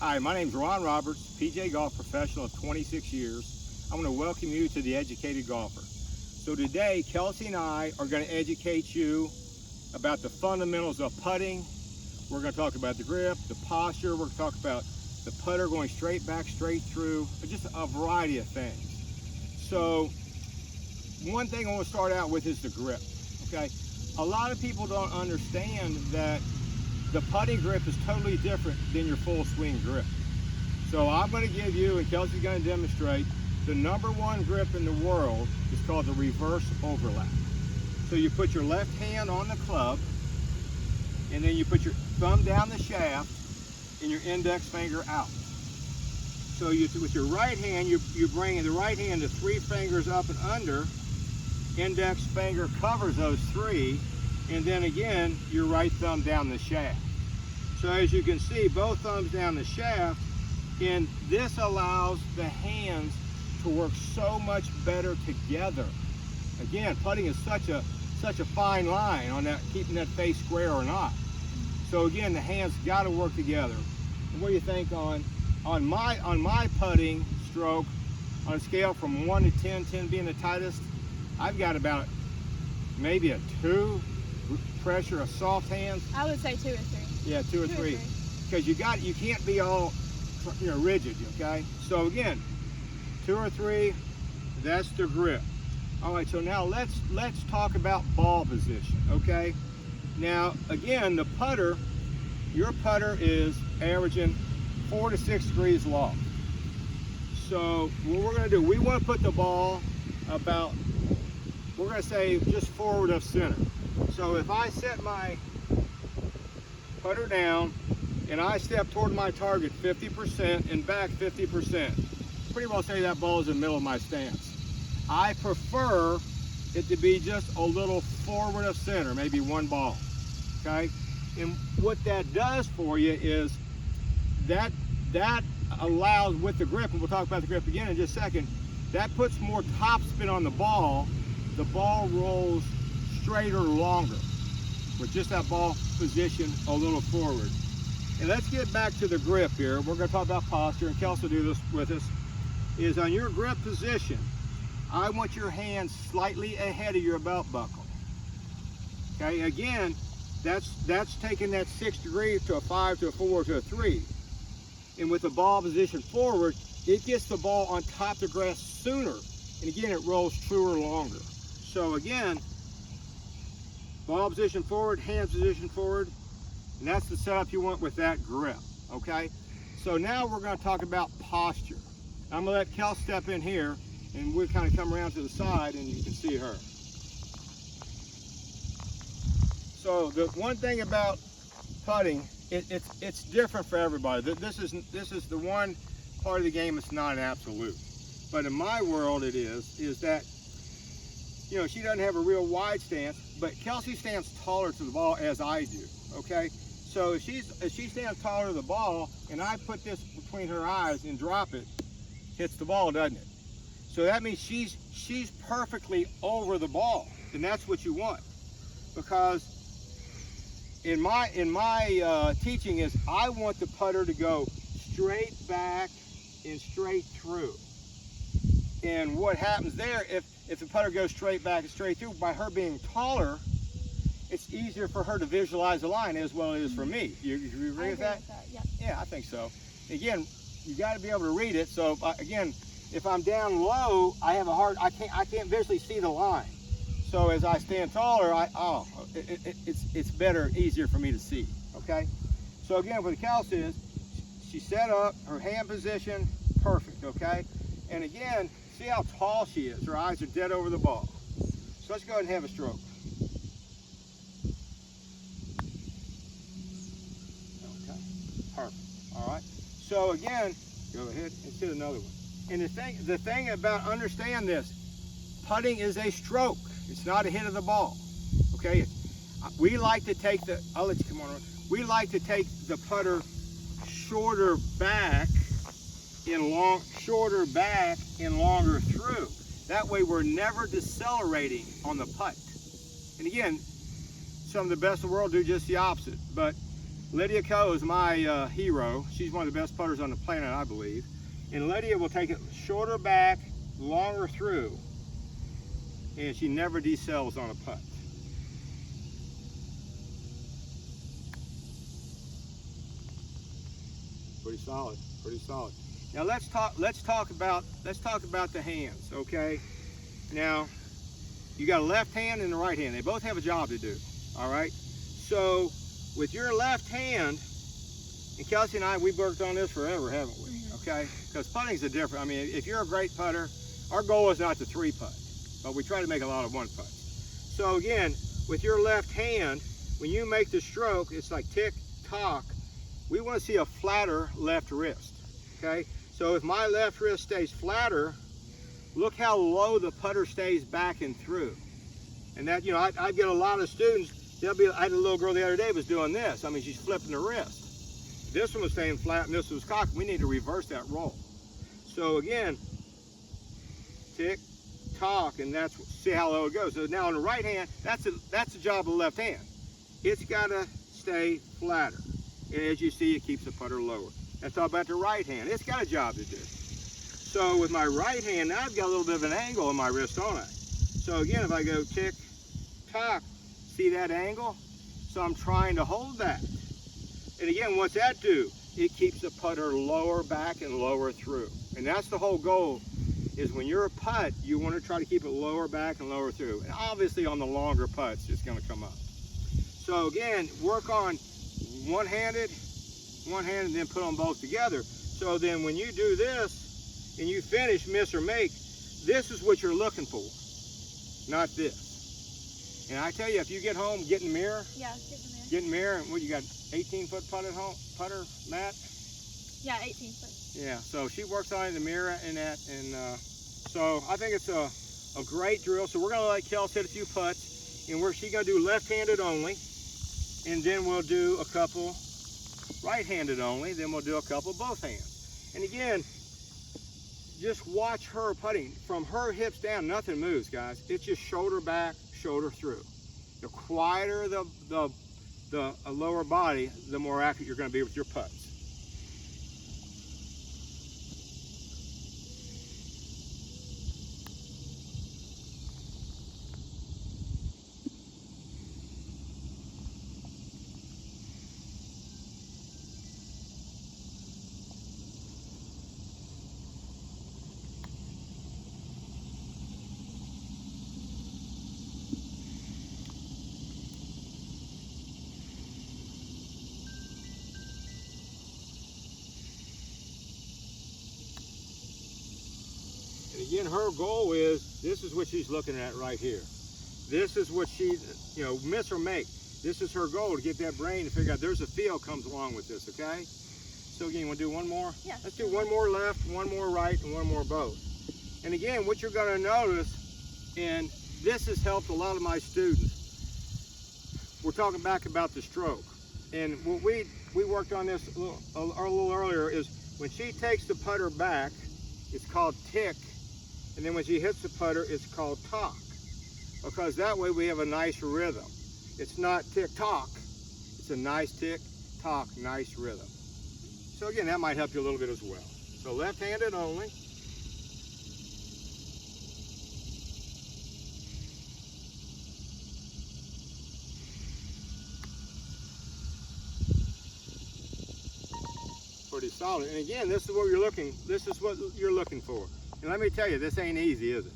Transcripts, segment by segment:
Hi, my name is Ron Roberts, PJ Golf professional of 26 years. I want to welcome you to the Educated Golfer. So today, Kelsey and I are going to educate you about the fundamentals of putting. We're going to talk about the grip, the posture. We're going to talk about the putter going straight back, straight through, just a variety of things. So one thing I want to start out with is the grip, okay? A lot of people don't understand that the putting grip is totally different than your full swing grip. So I'm going to give you, and Kelsey's going to demonstrate, the #1 grip in the world is called the reverse overlap. So you put your left hand on the club, and then you put your thumb down the shaft and your index finger out. So with your right hand, you bring the right hand to 3 fingers up and under, index finger covers those 3, and then again, your right thumb down the shaft. So as you can see, both thumbs down the shaft, and this allows the hands to work so much better together. Again, putting is such a fine line on that, keeping that face square or not. So again, the hands got to work together. And what do you think on my putting stroke, on a scale from 1 to 10, 10 being the tightest, I've got about maybe a 2 pressure of soft hands. I would say 2 or 3. Yeah, 2 or 3. Because you can't be all rigid, okay? So again, 2 or 3, that's the grip. All right, so now let's talk about ball position, okay? Now again, the putter, your putter is averaging 4 to 6 degrees loft. So what we're gonna do, we wanna put the ball about, we're gonna say just forward of center. So if I set my putter down and I step toward my target 50% and back 50%, pretty well say that ball is in the middle of my stance. I prefer it to be just a little forward of center, maybe 1 ball, okay? And what that does for you is that allows, with the grip, and we'll talk about the grip again in just a second, that puts more top spin on the ball rolls straighter longer with just that ball position a little forward. And let's get back to the grip here. We're going to talk about posture, and Kelsey will do this with us. Is on your grip position, I want your hands slightly ahead of your belt buckle. Okay, again, that's taking that 6 degrees to a 5 to a 4 to a 3. And with the ball position forward, it gets the ball on top of the grass sooner. And again, it rolls truer longer. So again, ball position forward, hands position forward, and that's the setup you want with that grip, okay? So now we're going to talk about posture. I'm going to let Kel step in here, and we'll kind of come around to the side, and you can see her. So the one thing about putting, it's different for everybody. This is the one part of the game that's not an absolute. But in my world, it is that, you know, she doesn't have a real wide stance, but Kelsey stands taller to the ball as I do, okay? So if she stands taller to the ball, and I put this between her eyes and drop it, hits the ball, doesn't it? So that means she's perfectly over the ball, and that's what you want. Because in my teaching is I want the putter to go straight back and straight through. And what happens there, if the putter goes straight back and straight through, by her being taller, it's easier for her to visualize the line as well as it is for me. You agree with that? Yeah. Yeah, I think so. Again, you got to be able to read it. So again, if I'm down low, I can't visually see the line. So as I stand taller, it's better, easier for me to see. Okay. So again, what the Kelsey is, she set up her hand position, perfect. Okay. And again, see how tall she is. Her eyes are dead over the ball. So let's go ahead and have a stroke. Okay. Perfect. All right. So again, go ahead and hit another one. And the thing about, understand this, putting is a stroke. It's not a hit of the ball. Okay. We like to take I'll let you come on. We like to take the putter shorter back and longer through. That way we're never decelerating on the putt. And again, some of the best in the world do just the opposite. But Lydia Ko is my hero. She's one of the best putters on the planet, I believe. And Lydia will take it shorter back, longer through, and she never decells on a putt. Pretty solid, pretty solid. Now let's talk about the hands, okay? Now, you got a left hand and a right hand. They both have a job to do, all right? So with your left hand, and Kelsey and I, we've worked on this forever, haven't we? Okay? Because putting's a different, I mean, if you're a great putter, our goal is not to 3-putt, but we try to make a lot of 1-putt. So again, with your left hand, when you make the stroke, it's like tick, tock. We want to see a flatter left wrist, okay? So if my left wrist stays flatter, look how low the putter stays back and through. And that, you know, I get a lot of students, I had a little girl the other day was doing this. I mean, she's flipping the wrist. This one was staying flat and this one was cocked. We need to reverse that roll. So again, tick, tock, and see how low it goes. So now on the right hand, that's the job of the left hand. It's gotta stay flatter. And as you see, it keeps the putter lower. Let's talk about the right hand. It's got a job to do. So with my right hand, now I've got a little bit of an angle on my wrist, don't I? So again, if I go tick, tock, see that angle? So I'm trying to hold that. And again, what's that do? It keeps the putter lower back and lower through. And that's the whole goal, is when you're a putt, you want to try to keep it lower back and lower through. And obviously on the longer putts, it's going to come up. So again, work on one-handed, and then put them both together. So then when you do this, and you finish miss or make, this is what you're looking for, not this. And I tell you, if you get home, get in the mirror. Yeah, get in the mirror. Get in the mirror, and what, you got 18-foot putter, Matt? Yeah, 18 foot. Yeah, so she works on it in the mirror and that, and so I think it's a great drill. So we're gonna let Kels hit a few putts, and she's gonna do left-handed only, and then we'll do a couple right-handed only, then we'll do a couple both hands. And again, just watch her putting. From her hips down, nothing moves, guys. It's just shoulder back, shoulder through. The quieter the lower body, the more accurate you're going to be with your putts. And again, her goal is, this is what she's looking at right here. This is what she's, you know, miss or make. This is her goal, to get that brain to figure out there's a feel comes along with this, okay? So again, you want to do one more? Yeah. Let's do one more left, one more right, and one more both. And again, what you're going to notice, and this has helped a lot of my students, we're talking back about the stroke. And what we worked on this a little earlier is when she takes the putter back, it's called tick. And then when she hits the putter, it's called tock. Because that way we have a nice rhythm. It's not tick-tock. It's a nice tick-tock, nice rhythm. So again, that might help you a little bit as well. So left-handed only. Pretty solid. And again, this is what you're looking for. And let me tell you, this ain't easy, is it?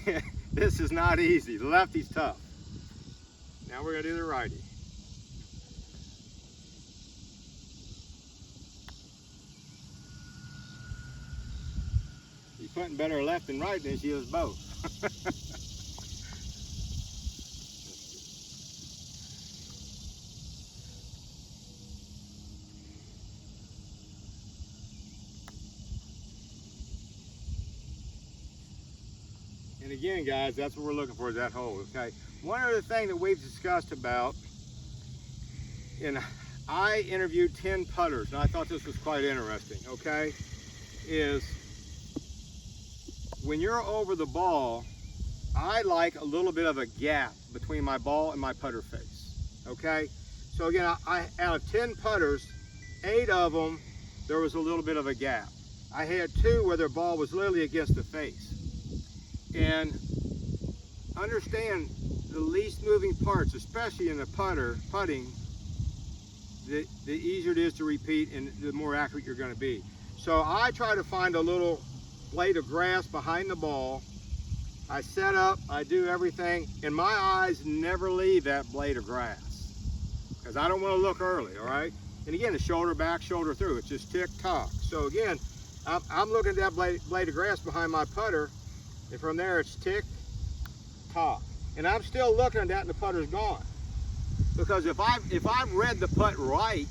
Mm-mm. This is not easy. The lefty's tough. Now we're gonna do the righty. You're putting better left and right than she is both. And again, guys, that's what we're looking for, is that hole, okay? One other thing that we've discussed about, and I interviewed 10 putters, and I thought this was quite interesting, okay, is when you're over the ball, I like a little bit of a gap between my ball and my putter face, okay? So again, I out of 10 putters, 8 of them, there was a little bit of a gap. I had 2 where their ball was literally against the face. And understand the least moving parts, especially in the putting, the easier it is to repeat and the more accurate you're going to be. So I try to find a little blade of grass behind the ball. I set up, I do everything, and my eyes never leave that blade of grass because I don't want to look early, all right? And again, the shoulder back, shoulder through, it's just tick-tock. So again, I'm looking at that blade of grass behind my putter, and from there it's tick-tock. And I'm still looking at that and the putter's gone. Because if I've read the putt right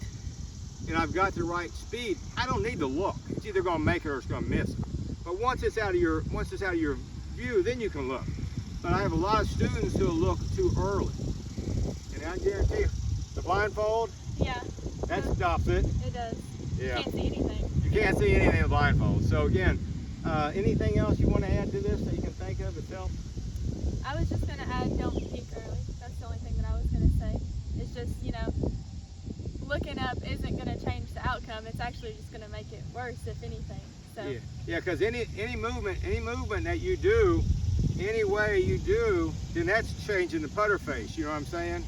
and I've got the right speed, I don't need to look. It's either going to make it or it's going to miss it. But once it's out of your view, then you can look. But I have a lot of students who look too early. And I guarantee you, the blindfold, Yeah. that stops it. It does. Yeah. You can't see anything. You can't see anything in the blindfold. So again, anything else you want to add to this that you can think of that's helped? I was just gonna add, don't peek early. That's the only thing that I was gonna say. It's just, looking up isn't gonna change the outcome. It's actually just gonna make it worse, if anything. So. Yeah, because any movement that you do, any way you do, then that's changing the putter face. You know what I'm saying?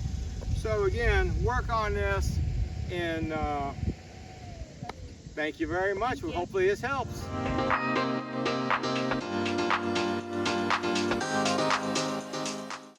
So again, work on this, and thank you very much. Well, hopefully this helps.